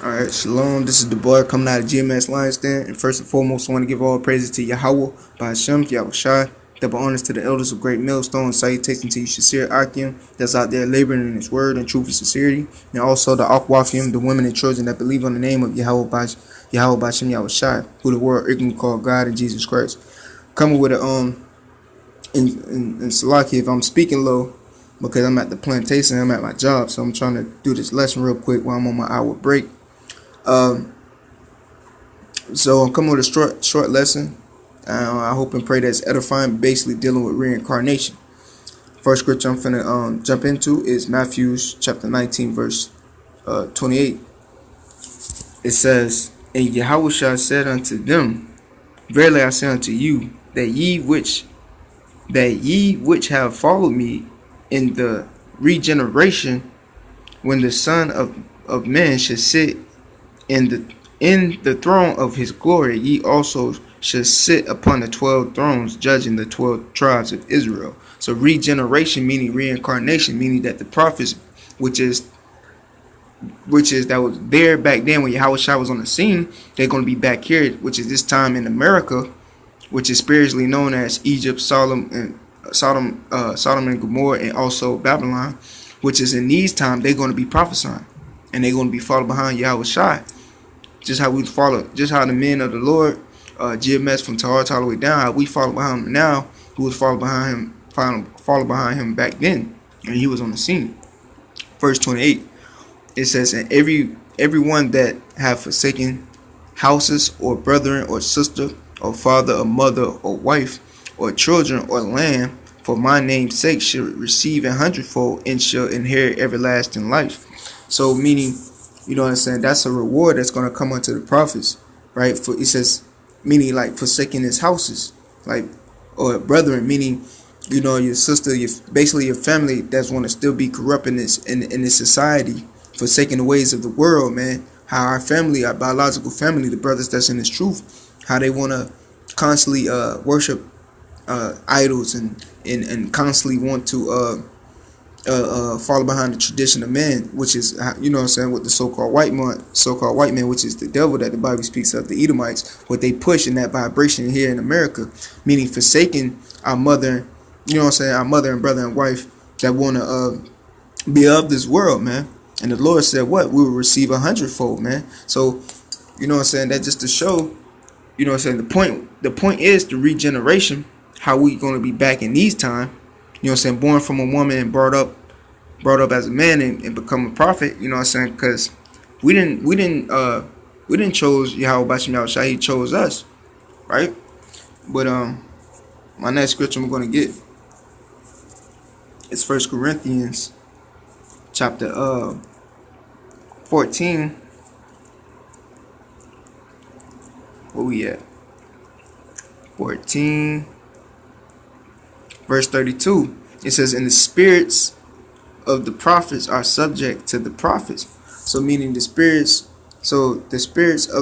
Alright, shalom. This is the boy coming out of GMS Lions Den. And first and foremost, I want to give all praises to Yahweh, by Hashem, Yahweh Shai. Double honors to the elders of Great Millstone. Salutation to you, Shasir Akim, that's out there laboring in his word and truth and sincerity. And also the Akwafim, the women and children that believe on the name of Yahweh by Hashem, Yahweh Shai, who the world ignorantly called God and Jesus Christ. Coming with a, in Salaki, if I'm speaking low, because I'm at the plantation, I'm at my job, so I'm trying to do this lesson real quick while I'm on my hour break. So I'm coming with a short lesson. I hope and pray that it's edifying, basically dealing with reincarnation. First scripture I'm finna jump into is Matthew chapter 19, verse 28. It says, "And Yahushua said unto them, Verily I say unto you, that ye which have followed me in the regeneration, when the Son of Man should sit in the throne of his glory, ye also should sit upon the 12 thrones, judging the 12 tribes of Israel." So regeneration meaning reincarnation, meaning that the prophets, which is that was there back then when Yahushua was on the scene, they're going to be back here, which is this time in America, which is spiritually known as Egypt, Sodom and Gomorrah, and also Babylon, which is in these times they're going to be prophesying, and they're going to be following behind Yahushua. Just how the men of the Lord, GMS from Tahar all the way down, how we follow behind him now, who was follow behind him back then, and he was on the scene. Verse 28, it says, "And everyone that have forsaken houses, or brethren, or sister, or father, or mother, or wife, or children, or land, for my name's sake, shall receive 100-fold, and shall inherit everlasting life." So meaning, you know what I'm saying, that's a reward that's going to come unto the prophets, right? For it says, meaning like forsaking his houses, like, or brethren, meaning, you know, your sister, basically your family that's want to still be corrupt in this society, forsaking the ways of the world, man. How our family, our biological family, the brothers that's in this truth, how they want to constantly worship idols and constantly want to follow behind the tradition of man, which is, you know what I'm saying, with the so-called white man, which is the devil that the Bible speaks of, the Edomites, what they push in that vibration here in America, meaning forsaking our mother, you know what I'm saying, our mother and brother and wife that want to be of this world, man. And the Lord said what? We will receive 100-fold, man. So, you know what I'm saying, that just to show, you know what I'm saying, the point is the regeneration, how we going to be back in these times. You know what I'm saying, born from a woman and brought up as a man and become a prophet. You know what I'm saying, because we didn't chose Yahweh Bashim Yahushua, he chose us, right? But my next scripture I'm going to get is 1 Corinthians chapter 14. Where we at? 14. Verse 32, it says, "And the spirits of the prophets are subject to the prophets." So meaning the spirits of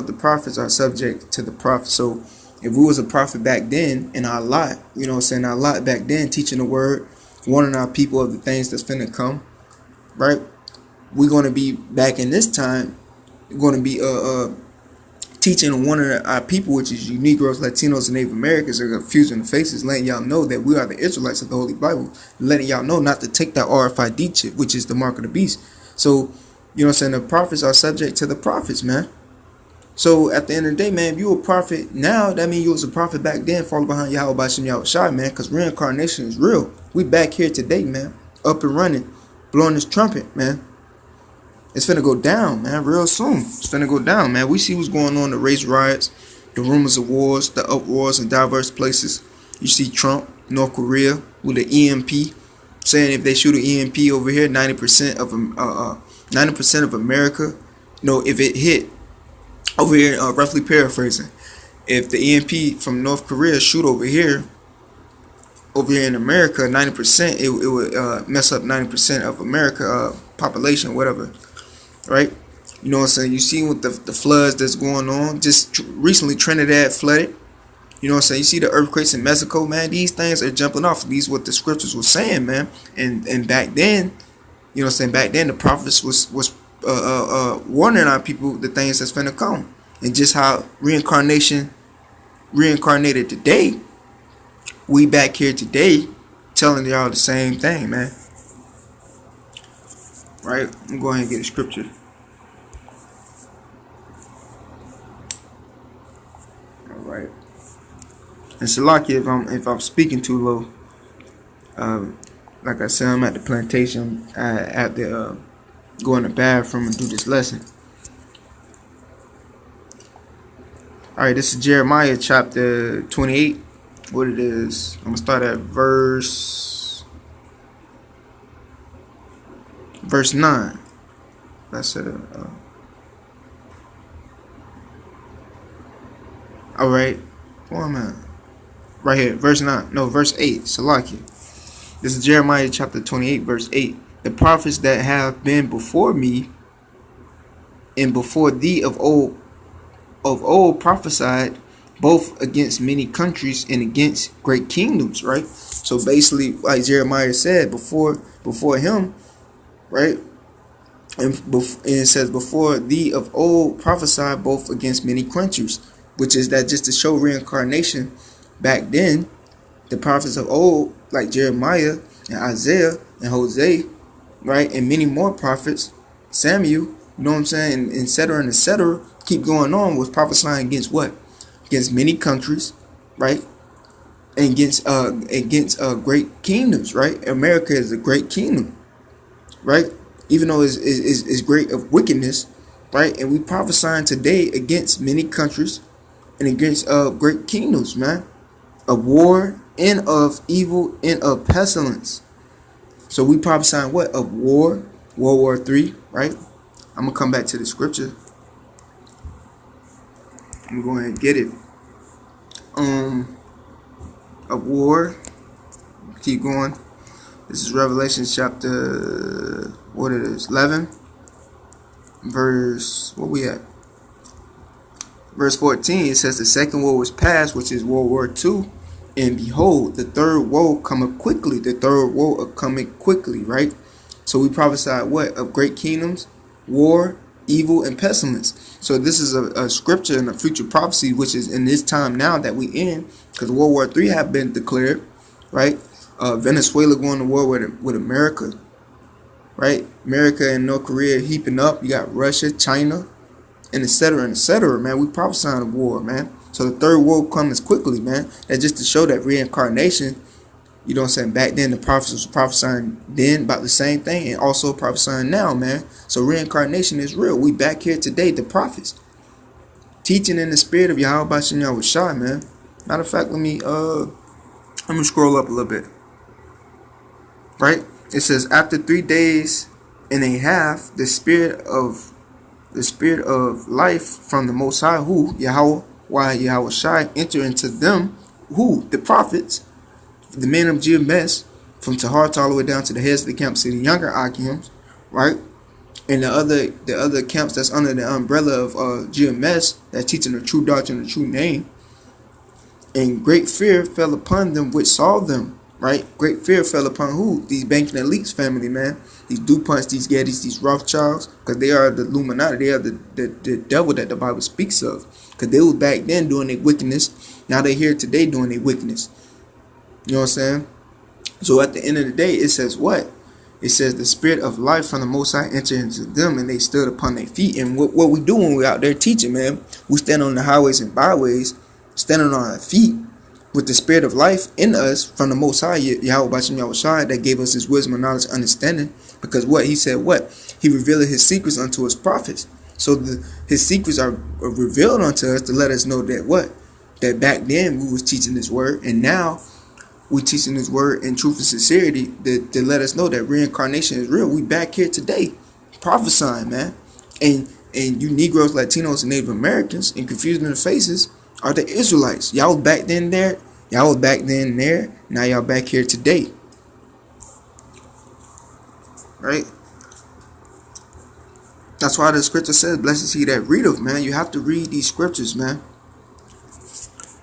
the prophets are subject to the prophets. So if we was a prophet back then in our lot, you know what I'm saying, our lot back then, teaching the word, warning our people of the things that's finna come, right? We're going to be back in this time, going to be teaching one of our people, which is you Negroes, Latinos, and Native Americans, are confusing the faces, letting y'all know that we are the Israelites of the Holy Bible, letting y'all know not to take that RFID chip, which is the mark of the beast. So, you know what I'm saying, the prophets are subject to the prophets, man. So, at the end of the day, man, if you a prophet now, that means you was a prophet back then, follow behind Yahweh Bashim Yahushua, man, because reincarnation is real. We back here today, man, up and running, blowing this trumpet, man. It's finna go down, man, real soon. It's finna go down, man. We see what's going on, the race riots, the rumors of wars, the uproars in diverse places. You see Trump, North Korea, with the EMP, saying if they shoot an EMP over here, 90% of America, if it hit over here, roughly paraphrasing, if the EMP from North Korea shoot over here in America, 90%, it would mess up 90% of America population, whatever. Right, you know what I'm saying. You see with the floods that's going on. Just recently, Trinidad flooded. You know what I'm saying. You see the earthquakes in Mexico, man. These things are jumping off. These what the scriptures were saying, man. And back then, you know what I'm saying. Back then, the prophets was warning our people the things that's finna come, and just how reincarnated today. We back here today, telling y'all the same thing, man. Right? I'm going and get a scripture. All right. And Salaki, if I'm speaking too low, like I said, I'm at the plantation. I have to go in the bathroom and do this lesson. All right, this is Jeremiah chapter 28. What it is? I'm gonna start at verse 9. That's it. All right. Where am I? Right here, verse 9. No, verse 8. Salaki. This is Jeremiah chapter 28, verse 8. The prophets that have been before me and before thee of old prophesied both against many countries and against great kingdoms, right? So basically, like Jeremiah said, before him, right? And it says, before thee of old prophesied both against many countries, which is that just to show reincarnation. Back then, the prophets of old, like Jeremiah and Isaiah and Hosea, right, and many more prophets, Samuel, you know what I'm saying, and et cetera, keep going on, was prophesying against what? Against many countries, right? And against great kingdoms, right? America is a great kingdom, right? Even though it's great of wickedness, right? And we prophesying today against many countries and against great kingdoms, man. Of war and of evil and of pestilence. So we prophesying what? Of war, World War III, right? I'm gonna come back to the scripture. I'm going to get it. Of war. Keep going. This is Revelation chapter, what it is, 11. Verse, what we at? Verse 14, it says the second woe was past, which is World War II. And behold, the third woe cometh quickly. The third woe cometh quickly, right? So we prophesied what? Of great kingdoms, war, evil, and pestilence. So this is a scripture and a future prophecy, which is in this time now that we in, because World War III have been declared, right? Venezuela going to war with America, right? America and North Korea heaping up. You got Russia, China, and et cetera, man. We prophesying a war, man. So the third woe comes quickly, man. That's just to show that reincarnation, you know what I'm saying? Back then, the prophets was prophesying then about the same thing and also prophesying now, man. So reincarnation is real. We back here today, the prophets. Teaching in the spirit of Yahweh Bashem Yahweh Shai, man. Matter of fact, let me scroll up a little bit. Right? It says, after 3 days and a half, the spirit of life from the Most High, who Yahweh Shai, enter into them, who the prophets, the men of GMS, from Tahar all the way down to the heads of the camps of the younger Akims, right? And the other camps that's under the umbrella of GMS, that's teaching the true doctrine, the true name. And great fear fell upon them which saw them, right? Great fear fell upon who? These banking elites family, man. These DuPonts, these Gettys, these Rothschilds, because they are the Illuminati. They are the devil that the Bible speaks of. Because they was back then doing their wickedness. Now they're here today doing their wickedness. You know what I'm saying? So at the end of the day, it says what? It says the spirit of life from the Most High entered into them, and they stood upon their feet. And what we do when we're out there teaching, man, we stand on the highways and byways, standing on our feet with the spirit of life in us from the Most High, Yahweh Bashem Yahweh Shai, that gave us his wisdom and knowledge and understanding. Because what? He said what? He revealed his secrets unto his prophets. So his secrets are revealed unto us to let us know that what? That back then we was teaching this word, and now we teaching this word in truth and sincerity to let us know that reincarnation is real. We back here today prophesying, man. And you Negroes, Latinos, and Native Americans, and confused in the faces, are the Israelites. Y'all was back then there. Y'all was back then there. Now y'all back here today. Right? That's why the scripture says, blessed is he that readeth, man. You have to read these scriptures, man.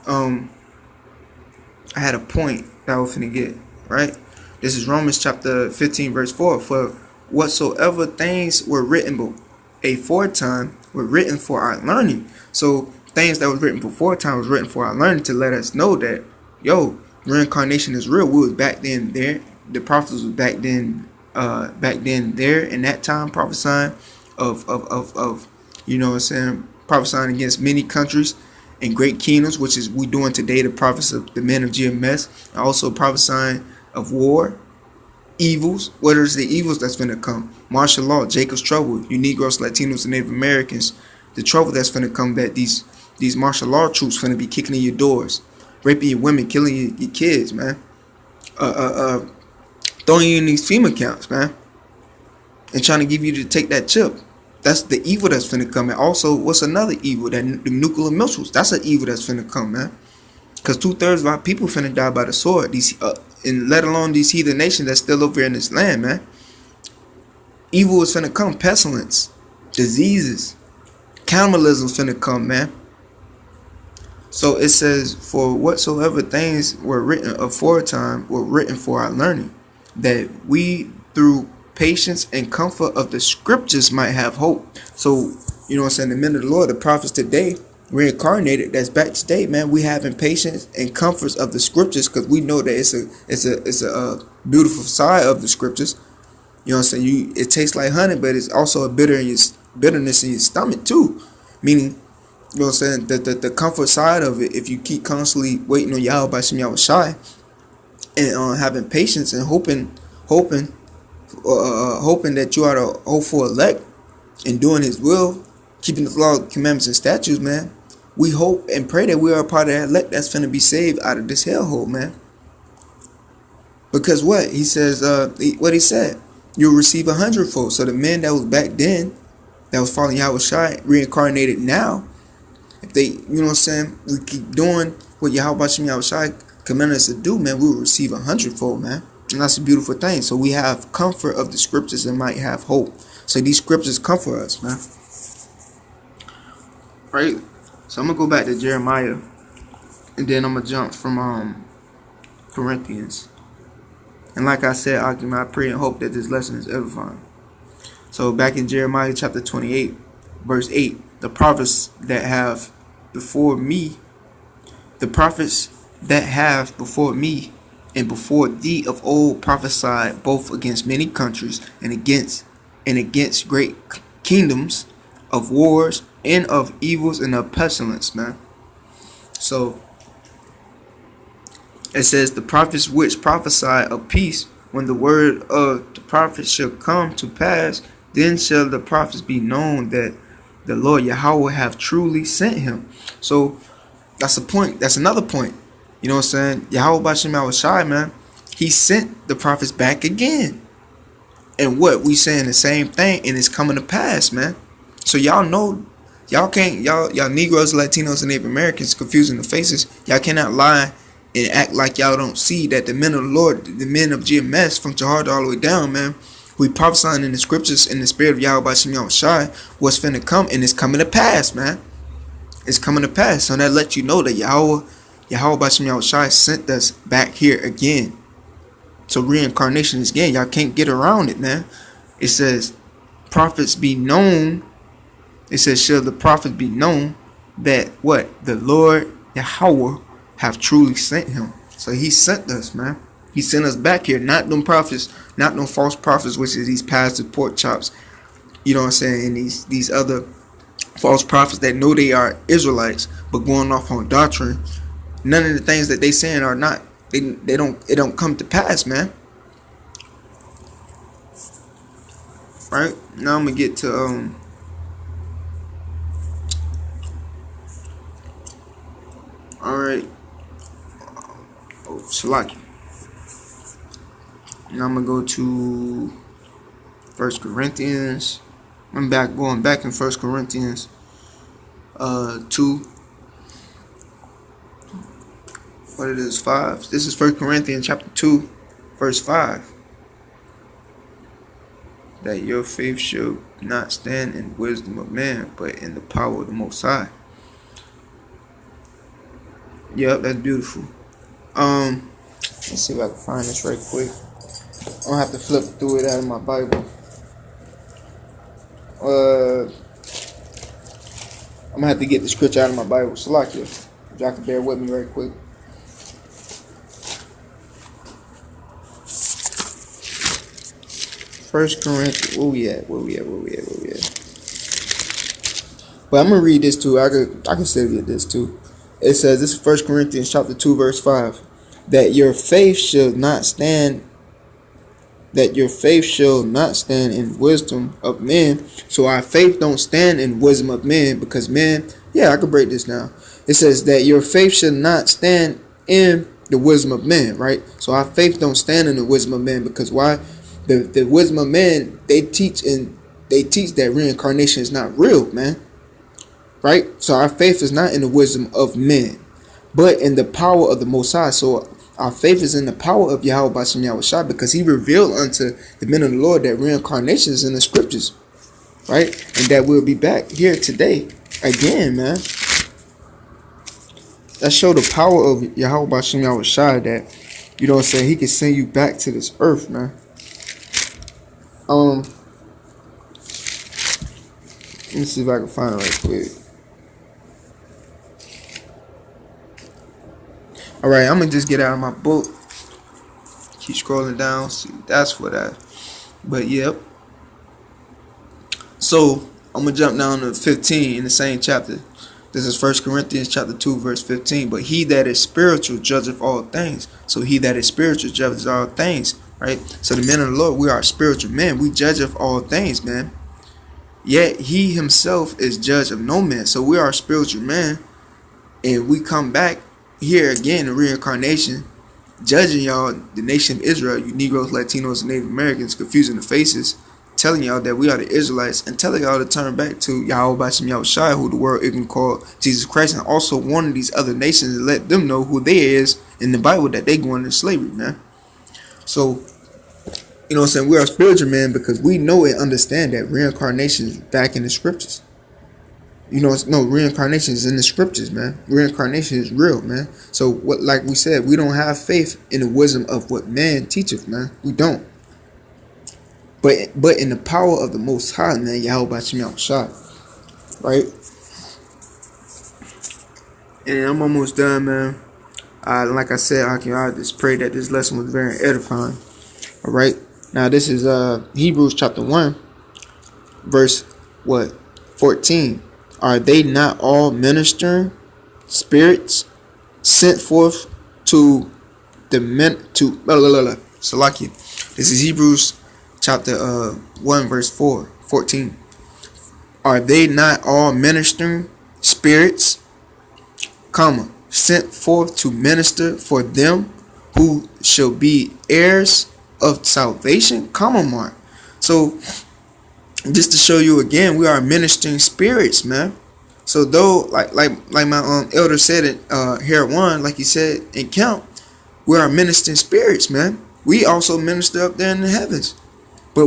I had a point that I was finna get, right? This is Romans chapter 15, verse 4. For whatsoever things were written aforetime were written for our learning. So things that was written before time was written for our learning to let us know that, yo, reincarnation is real. We was back then there. The prophets was back then there in that time prophesying of you know what I'm saying, prophesying against many countries and great kingdoms, which is we doing today, the prophets of the men of GMS, and also prophesying of war, evils. What is the evils that's finna come? Martial law, Jacob's trouble, you Negroes, Latinos, and Native Americans, the trouble that's finna come, that these martial law troops finna be kicking in your doors, raping your women, killing your kids, man. Throwing you in these FEMA camps, man, and trying to give you to take that chip. That's the evil that's finna come. And also, what's another evil? That the nuclear missiles. That's an evil that's finna come, man. Because 2/3 of our people finna die by the sword. These, and let alone these heathen nations that's still over here in this land, man. Evil is finna come. Pestilence, diseases, cannibalism finna come, man. So it says, for whatsoever things were written aforetime were written for our learning, that we through patience and comfort of the scriptures might have hope. So, you know what I'm saying, the men of the Lord, the prophets today, reincarnated, that's back today, man. We having patience and comforts of the scriptures, because we know that it's a beautiful side of the scriptures. You know what I'm saying? It tastes like honey, but it's also a bitterness in your stomach too. Meaning, you know what I'm saying, the comfort side of it, if you keep constantly waiting on Yahweh Shem Yahweh Shai, and having patience and hoping that you are the hopeful elect and doing His will, keeping the law, commandments, and statutes, man. We hope and pray that we are a part of that elect that's finna be saved out of this hellhole, man. Because what he says, what he said, you'll receive 100-fold. So the men that was back then, that was following Yahweh Shai, reincarnated now, if they, you know what I'm saying, we keep doing what Yahweh Shem Yahweh Shai commanded us to do, man, we will receive 100-fold, man. And that's a beautiful thing. So we have comfort of the scriptures and might have hope. So these scriptures comfort us, man. Right? So I'm going to go back to Jeremiah. And then I'm going to jump from Corinthians. And like I said, I pray and hope that this lesson is edifying. So back in Jeremiah chapter 28, verse 8, the prophets that have before me, and before thee of old prophesied both against many countries and against great kingdoms, of wars and of evils and of pestilence, man. So it says, the prophets which prophesy of peace, when the word of the prophets shall come to pass, then shall the prophets be known that the Lord Yahweh have truly sent him. So that's a point. That's another point. You know what I'm saying? Yahweh Shem Yahweh Shai, man, He sent the prophets back again. And what? We saying the same thing, and it's coming to pass, man. So y'all know, y'all Negroes, Latinos, and Native Americans confusing the faces. Y'all cannot lie and act like y'all don't see that the men of the Lord, the men of GMS, from Jahar all the way down, man, we prophesying in the scriptures in the spirit of Yahweh Shem Yahweh Shai what's finna come, and it's coming to pass, man. It's coming to pass. So that lets you know that Yahweh Shem Yahweh Shai sent us back here again. So reincarnation is again. Y'all can't get around it, man. It says, prophets be known. It says, shall the prophets be known that what? The Lord Yahweh have truly sent him. So He sent us, man. He sent us back here. Not them prophets, not them false prophets, which is these pastors, pork chops. You know what I'm saying? And these other false prophets that know they are Israelites, but going off on doctrine. None of the things that they saying are not. It don't come to pass, man. Right? Now I'm gonna get to alright. Shalaki. Now I'm gonna go to 1 Corinthians. I'm going back in 1 Corinthians 2. What it is, 5. This is 1 Corinthians chapter 2, verse 5. That your faith shall not stand in wisdom of man, but in the power of the Most High. Yep, that's beautiful. Let's see if I can find this right quick. I don't have to flip through it out of my Bible. I'm gonna have to get the scripture out of my Bible. Salakia. If y'all can bear with me right quick. First Corinthians. Where we at? But I'm gonna read this too. I can still get this too. It says, this is 1 Corinthians chapter 2, verse 5. That your faith shall not stand in wisdom of men. So our faith don't stand in wisdom of men, because men, I could break this down. It says that your faith should not stand in the wisdom of men, right? So our faith don't stand in the wisdom of men, because why? The wisdom of men, they teach that reincarnation is not real, man. Right? So our faith is not in the wisdom of men, but in the power of the Most High. So our faith is in the power of Yahweh Bashem Yahushua, because he revealed unto the men of the Lord that reincarnation is in the scriptures. Right? And that we'll be back here today again, man. That show the power of Yahweh Bashem Yahushua, that, you know what I'm saying, he can send you back to this earth, man. Let me see if I can find it right quick. Alright, I'm gonna just get out of my book. Keep scrolling down. See, that's for that. But yep. So I'm gonna jump down to 15 in the same chapter. This is 1 Corinthians chapter 2, verse 15. But he that is spiritual judgeth all things. So he that is spiritual judges all things. Right? So the men of the Lord, we are spiritual men. We judge of all things, man. Yet he himself is judge of no man. So we are spiritual men. And we come back here again in reincarnation, judging y'all, the nation of Israel, you Negroes, Latinos, and Native Americans, confusing the faces, telling y'all that we are the Israelites, and telling y'all to turn back to Yahweh Bashem Yahushua, who the world even called Jesus Christ, and also warning these other nations and let them know who they is in the Bible, that they going into slavery, man. So, you know what I'm saying, we are spiritual men because we know and understand that reincarnation is back in the scriptures. You know, reincarnation is in the scriptures, man. Reincarnation is real, man. So, what, like we said, we don't have faith in the wisdom of what man teacheth, man. We don't. But in the power of the Most High, man, Yahweh Bashem Yahushua, right? And I'm almost done, man. Like I said, I just pray that this lesson was very edifying. All right. Now, this is Hebrews chapter 1, verse 14. Are they not all ministering spirits sent forth to the men to Salakia? This is Hebrews chapter 1, verse 14. Are they not all ministering spirits, sent forth to minister for them who shall be heirs of salvation? Mark. So, just to show you again, we are ministering spirits, man. So though, like my elder said it here at one, like he said in camp, we are ministering spirits, man. We also minister up there in the heavens. But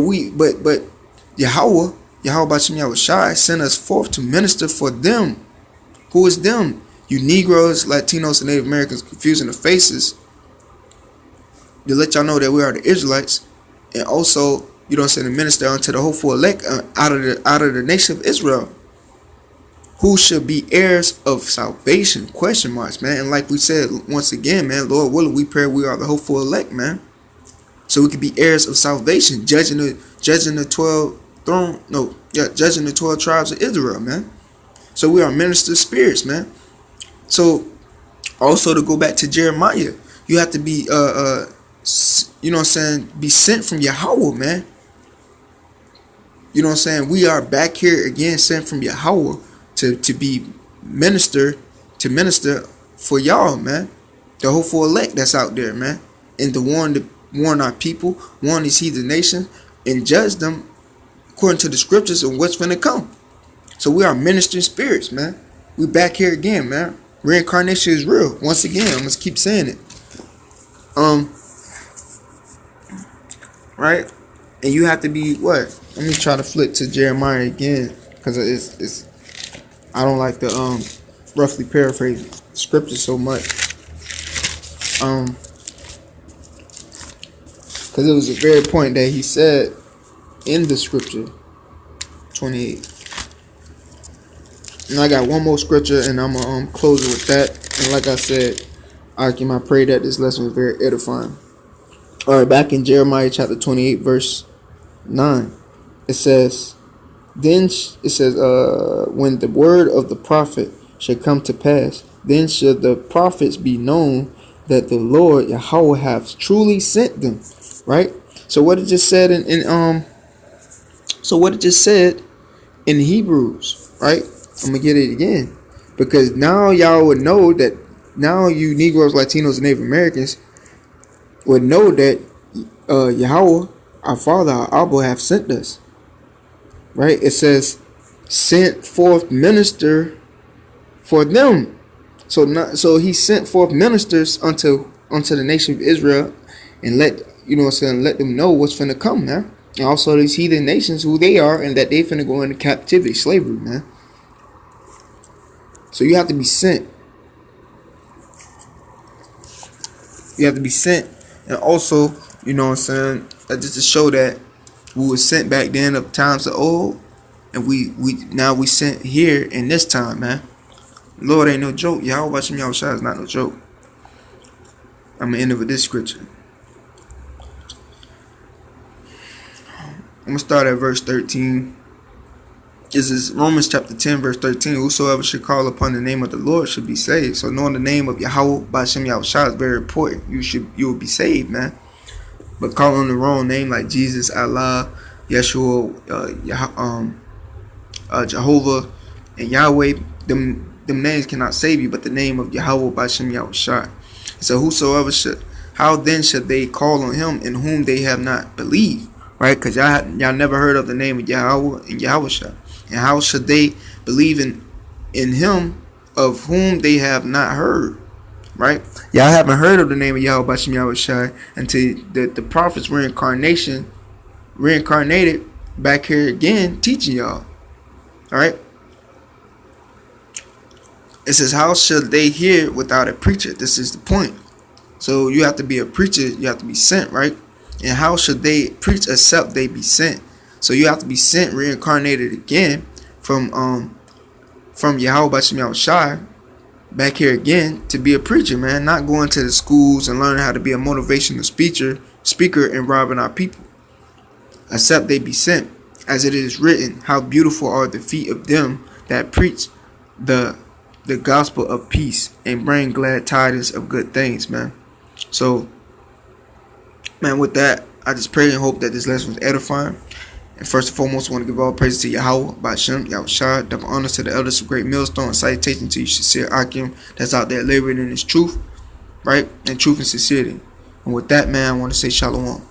Yahweh Bashem Yahushua sent us forth to minister for them. Who is them? You Negroes, Latinos, and Native Americans, confusing the faces, to let y'all know that we are the Israelites, and also, you know what I'm saying, to minister unto the hopeful elect out of the nation of Israel, who should be heirs of salvation? Question marks, man. And like we said once again, man, Lord willing, we pray we are the hopeful elect, man, so we can be heirs of salvation, judging the 12 judging the 12 tribes of Israel, man. So we are minister spirits, man. So also, to go back to Jeremiah, you have to be you know what I'm saying, be sent from Yahweh, man. You know what I'm saying? We are back here again, sent from Yahweh to be minister for y'all, man. The hopeful elect that's out there, man. And to warn our people, warn these heathen nations, and judge them according to the scriptures and what's finna come. So we are ministering spirits, man. We back here again, man. Reincarnation is real. Once again, I'm gonna keep saying it. Right? And you have to be what? Let me try to flip to Jeremiah again, because it's I don't like to roughly paraphrase scripture so much. Because it was a very point that he said in the scripture. 28. And I got one more scripture, and I'm gonna close it with that. And like I said, I pray that this lesson was very edifying. All right, back in Jeremiah chapter 28, verse 9, it says, when the word of the prophet shall come to pass, then shall the prophets be known that the Lord Yahweh hath truly sent them. Right. So what it just said in Hebrews, right? I'm gonna get it again, because now y'all would know that. Now you Negroes, Latinos, and Native Americans would know that Yahweh, our Father, our Abba, have sent us. Right? It says, sent forth minister for them. So he sent forth ministers unto the nation of Israel, and let them know what's finna come, man. And also these heathen nations, who they are, and that they finna go into captivity, slavery, man. So you have to be sent. You have to be sent. And also, just to show that we were sent back then of times of old, and we sent here in this time, man. Lord ain't no joke. Y'all watching y'all shot is not no joke. I'm gonna end it with this scripture. I'm gonna start at verse 13. This is Romans chapter 10, verse 13. Whosoever should call upon the name of the Lord should be saved. So knowing the name of Yahweh B'Shem Yahushua is very important. You will be saved, man. But calling the wrong name like Jesus, Allah, Yeshua, Jehovah, and Yahweh, them names cannot save you, but the name of Yahweh B'Shem Yahushua. So whosoever how then should they call on him in whom they have not believed? Right? Because y'all never heard of the name of Yahweh and Yahushua. And how should they believe in him of whom they have not heard? Right? Y'all haven't heard of the name of Yahweh B'Shem Yahushua until the prophets reincarnated back here again, teaching y'all. Alright? It says, how should they hear without a preacher? This is the point. So you have to be a preacher, you have to be sent, right? And how should they preach except they be sent? So you have to be sent, reincarnated again from Yahweh B'Shem Yahushua back here again to be a preacher, man. Not going to the schools and learning how to be a motivational speaker and robbing our people. Except they be sent, as it is written, how beautiful are the feet of them that preach the gospel of peace and bring glad tidings of good things, man. So, man, with that, I just pray and hope that this lesson was edifying. And first and foremost, I want to give all praises to Yahweh, B'Shem, Yahushua, double honors to the elders of Great Millstone, and salutation to you, sincere Akim, that's out there laboring in his truth, right? And truth and sincerity. And with that, man, I want to say shalom.